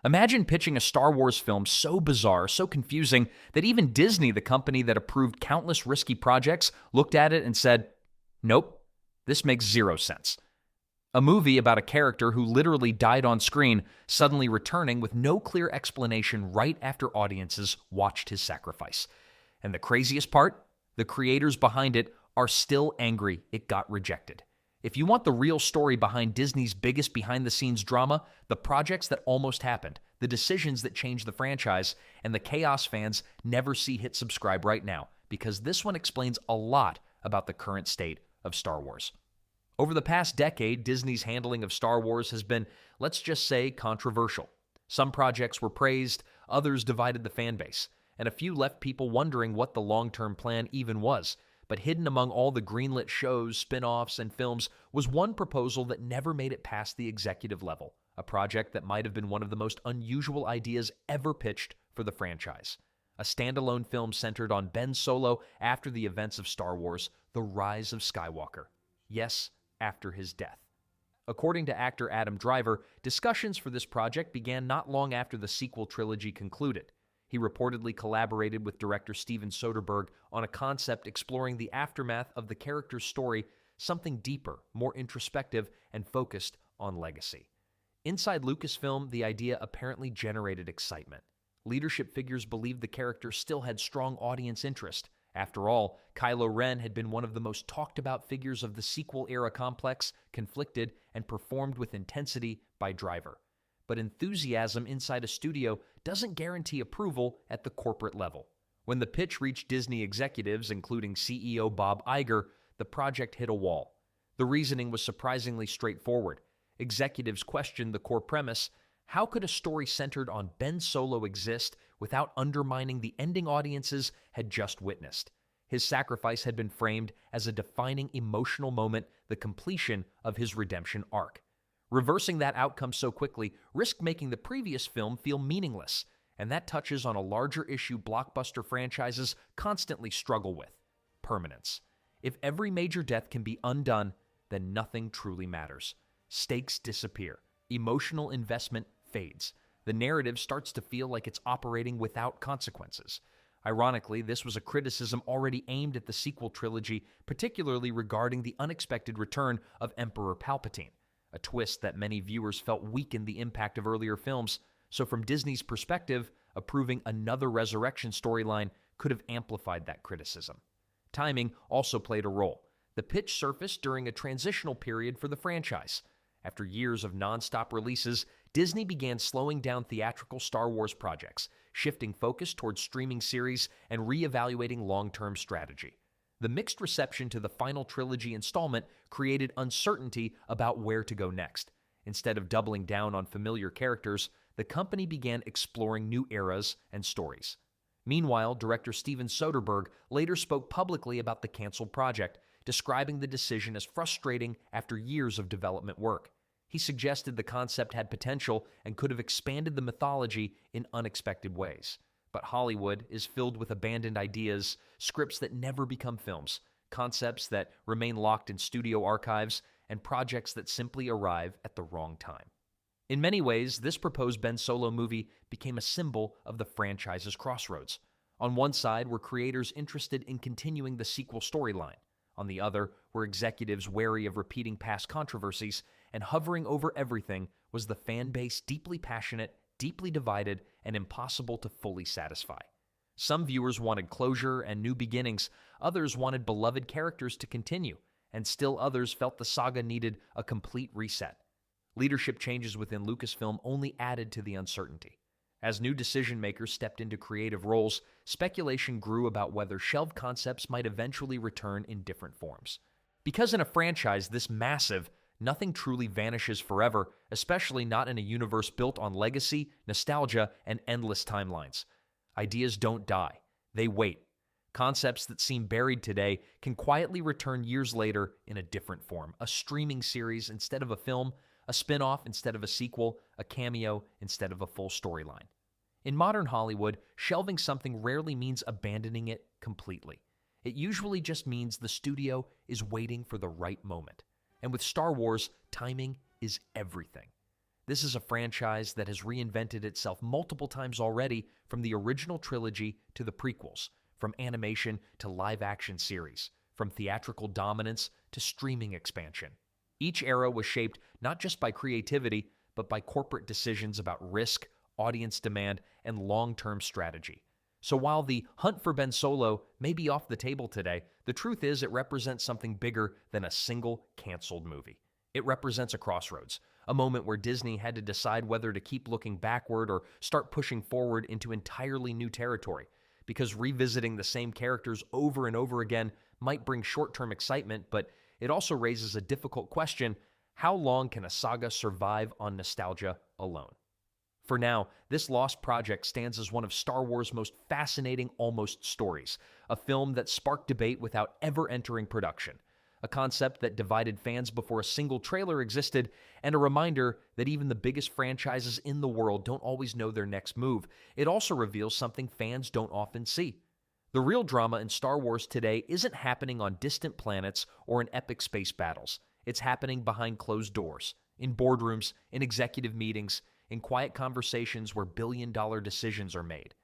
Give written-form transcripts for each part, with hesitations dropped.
Imagine pitching a Star Wars film so bizarre, so confusing, that even Disney, the company that approved countless risky projects, looked at it and said, nope, this makes zero sense. A movie about a character who literally died on screen, suddenly returning with no clear explanation right after audiences watched his sacrifice. And the craziest part? The creators behind it are still angry it got rejected. If you want the real story behind Disney's biggest behind-the-scenes drama, the projects that almost happened, the decisions that changed the franchise, and the chaos fans never see, hit subscribe right now, because this one explains a lot about the current state of Star Wars. Over the past decade, Disney's handling of Star Wars has been, let's just say, controversial. Some projects were praised, others divided the fan base, and a few left people wondering what the long-term plan even was. But hidden among all the greenlit shows, spin-offs, and films was one proposal that never made it past the executive level, a project that might have been one of the most unusual ideas ever pitched for the franchise. A standalone film centered on Ben Solo after the events of Star Wars, The Rise of Skywalker. Yes, after his death. According to actor Adam Driver, discussions for this project began not long after the sequel trilogy concluded. He reportedly collaborated with director Steven Soderbergh on a concept exploring the aftermath of the character's story, something deeper, more introspective, and focused on legacy. Inside Lucasfilm, the idea apparently generated excitement. Leadership figures believed the character still had strong audience interest. After all, Kylo Ren had been one of the most talked-about figures of the sequel-era complex, conflicted, and performed with intensity by Driver. But enthusiasm inside a studio doesn't guarantee approval at the corporate level. When the pitch reached Disney executives, including CEO Bob Iger, the project hit a wall. The reasoning was surprisingly straightforward. Executives questioned the core premise: how could a story centered on Ben Solo exist without undermining the ending audiences had just witnessed? His sacrifice had been framed as a defining emotional moment, the completion of his redemption arc. Reversing that outcome so quickly risked making the previous film feel meaningless, and that touches on a larger issue blockbuster franchises constantly struggle with: permanence. If every major death can be undone, then nothing truly matters. Stakes disappear. Emotional investment fades. The narrative starts to feel like it's operating without consequences. Ironically, this was a criticism already aimed at the sequel trilogy, particularly regarding the unexpected return of Emperor Palpatine, a twist that many viewers felt weakened the impact of earlier films. So from Disney's perspective, approving another resurrection storyline could have amplified that criticism. Timing also played a role. The pitch surfaced during a transitional period for the franchise. After years of non-stop releases, Disney began slowing down theatrical Star Wars projects, shifting focus towards streaming series and reevaluating long-term strategy. The mixed reception to the final trilogy installment created uncertainty about where to go next. Instead of doubling down on familiar characters, the company began exploring new eras and stories. Meanwhile, director Steven Soderbergh later spoke publicly about the canceled project, describing the decision as frustrating after years of development work. He suggested the concept had potential and could have expanded the mythology in unexpected ways. But Hollywood is filled with abandoned ideas, scripts that never become films, concepts that remain locked in studio archives, and projects that simply arrive at the wrong time. In many ways, this proposed Ben Solo movie became a symbol of the franchise's crossroads. On one side were creators interested in continuing the sequel storyline. On the other were executives wary of repeating past controversies, and hovering over everything was the fan base, deeply passionate, deeply divided, and impossible to fully satisfy. Some viewers wanted closure and new beginnings, others wanted beloved characters to continue, and still others felt the saga needed a complete reset. Leadership changes within Lucasfilm only added to the uncertainty. As new decision-makers stepped into creative roles, speculation grew about whether shelved concepts might eventually return in different forms. Because in a franchise this massive, nothing truly vanishes forever, especially not in a universe built on legacy, nostalgia, and endless timelines. Ideas don't die. They wait. Concepts that seem buried today can quietly return years later in a different form: a streaming series instead of a film, a spin-off instead of a sequel, a cameo instead of a full storyline. In modern Hollywood, shelving something rarely means abandoning it completely. It usually just means the studio is waiting for the right moment. And with Star Wars, timing is everything. This is a franchise that has reinvented itself multiple times already, from the original trilogy to the prequels, from animation to live-action series, from theatrical dominance to streaming expansion. Each era was shaped not just by creativity, but by corporate decisions about risk, audience demand, and long-term strategy. So while the hunt for Ben Solo may be off the table today, the truth is it represents something bigger than a single canceled movie. It represents a crossroads, a moment where Disney had to decide whether to keep looking backward or start pushing forward into entirely new territory. Because revisiting the same characters over and over again might bring short-term excitement, but it also raises a difficult question: how long can a saga survive on nostalgia alone? For now, this lost project stands as one of Star Wars' most fascinating almost stories, a film that sparked debate without ever entering production, a concept that divided fans before a single trailer existed, and a reminder that even the biggest franchises in the world don't always know their next move. It also reveals something fans don't often see. The real drama in Star Wars today isn't happening on distant planets or in epic space battles. It's happening behind closed doors, in boardrooms, in executive meetings, in quiet conversations where billion-dollar decisions are made.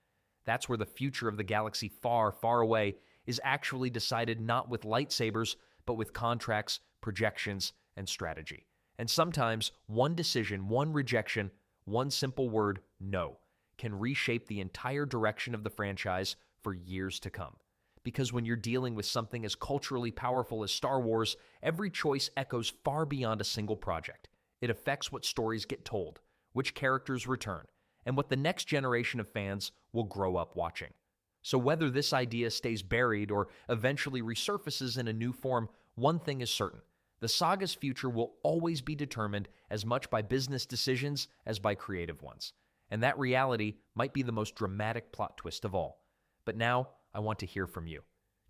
That's where the future of the galaxy far, far away is actually decided not with lightsabers, but with contracts, projections, and strategy. And sometimes one decision, one rejection, one simple word, no, can reshape the entire direction of the franchise for years to come. Because when you're dealing with something as culturally powerful as Star Wars, every choice echoes far beyond a single project. It affects what stories get told, which characters return, and what the next generation of fans will grow up watching. So whether this idea stays buried or eventually resurfaces in a new form, one thing is certain: the saga's future will always be determined as much by business decisions as by creative ones. And that reality might be the most dramatic plot twist of all. But now, I want to hear from you.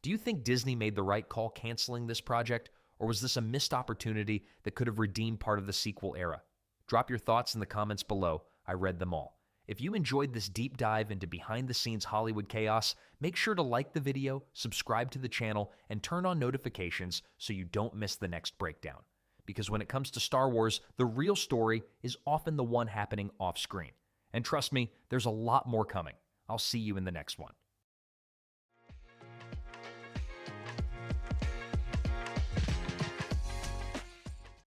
Do you think Disney made the right call canceling this project, or was this a missed opportunity that could have redeemed part of the sequel era? Drop your thoughts in the comments below. I read them all. If you enjoyed this deep dive into behind-the-scenes Hollywood chaos, make sure to like the video, subscribe to the channel, and turn on notifications so you don't miss the next breakdown. Because when it comes to Star Wars, the real story is often the one happening off-screen. And trust me, there's a lot more coming. I'll see you in the next one.